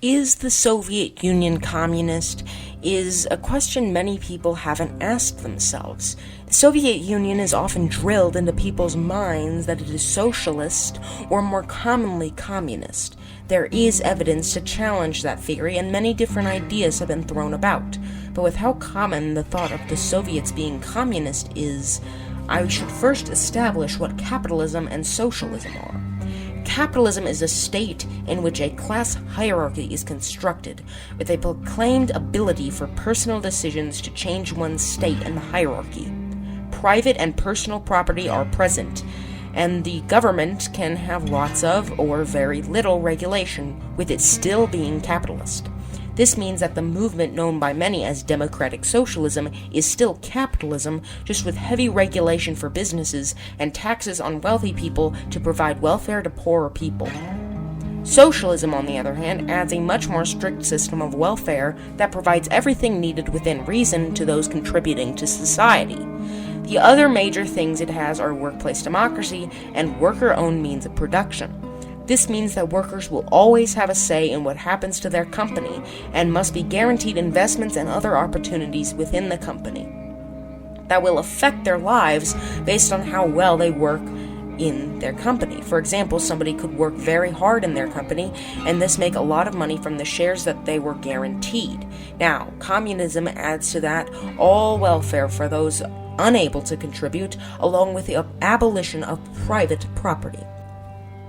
Is the Soviet Union communist? Is a question many people haven't asked themselves. The Soviet Union is often drilled into people's minds that it is socialist, or more commonly communist. There is evidence to challenge that theory, and many different ideas have been thrown about. But with how common the thought of the Soviets being communist is, I should first establish what capitalism and socialism are. Capitalism is a state in which a class hierarchy is constructed, with a proclaimed ability for personal decisions to change one's state in the hierarchy. Private and personal property are present, and the government can have lots of, or very little, regulation, with it still being capitalist. This means that the movement known by many as democratic socialism is still capitalism, just with heavy regulation for businesses and taxes on wealthy people to provide welfare to poorer people. Socialism, on the other hand, adds a much more strict system of welfare that provides everything needed within reason to those contributing to society. The other major things it has are workplace democracy and worker-owned means of production. This means that workers will always have a say in what happens to their company and must be guaranteed investments and other opportunities within the company that will affect their lives based on how well they work in their company. For example, somebody could work very hard in their company and thus make a lot of money from the shares that they were guaranteed. Now, communism adds to that all welfare for those unable to contribute, along with the abolition of private property.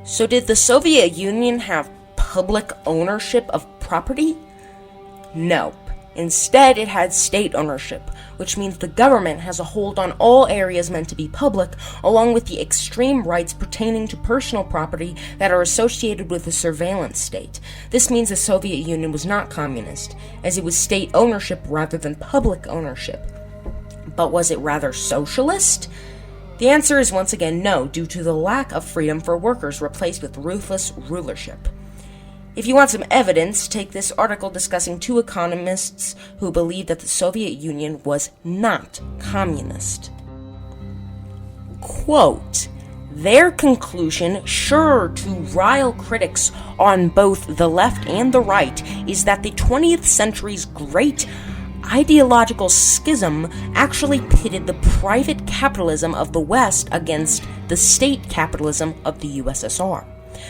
So did the Soviet Union have public ownership of property? Nope. Instead, it had state ownership, which means the government has a hold on all areas meant to be public, along with the extreme rights pertaining to personal property that are associated with the surveillance state. This means the Soviet Union was not communist, as it was state ownership rather than public ownership. But was it rather socialist? The answer is once again no, due to the lack of freedom for workers replaced with ruthless rulership. If you want some evidence, take this article discussing two economists who believed that the Soviet Union was not communist. Quote, their conclusion, sure to rile critics on both the left and the right, is that the 20th century's great ideological schism actually pitted the private capitalism of the West against the state capitalism of the USSR.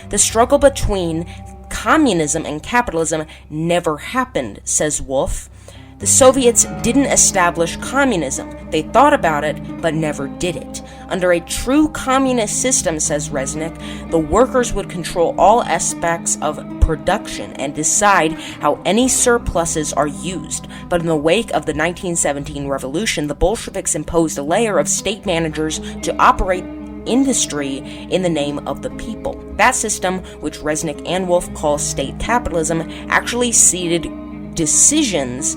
The struggle between communism and capitalism never happened, says Wolff. The Soviets didn't establish communism. They thought about it, but never did it. Under a true communist system, says Resnick, the workers would control all aspects of production and decide how any surpluses are used. But in the wake of the 1917 revolution, the Bolsheviks imposed a layer of state managers to operate industry in the name of the people. That system, which Resnick and Wolff call state capitalism, actually ceded decisions,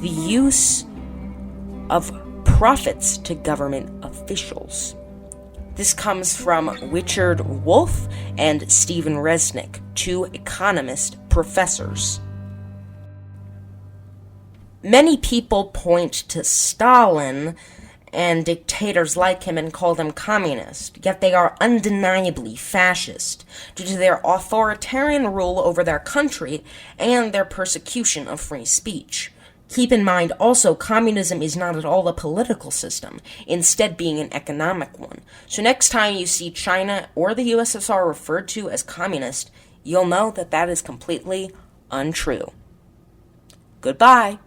the use of profits to government officials. This comes from Richard Wolff and Stephen Resnick, two economist professors. Many people point to Stalin and dictators like him and call them communist, yet they are undeniably fascist due to their authoritarian rule over their country and their persecution of free speech. Keep in mind also, communism is not at all a political system, instead being an economic one. So next time you see China or the USSR referred to as communist, you'll know that that is completely untrue. Goodbye.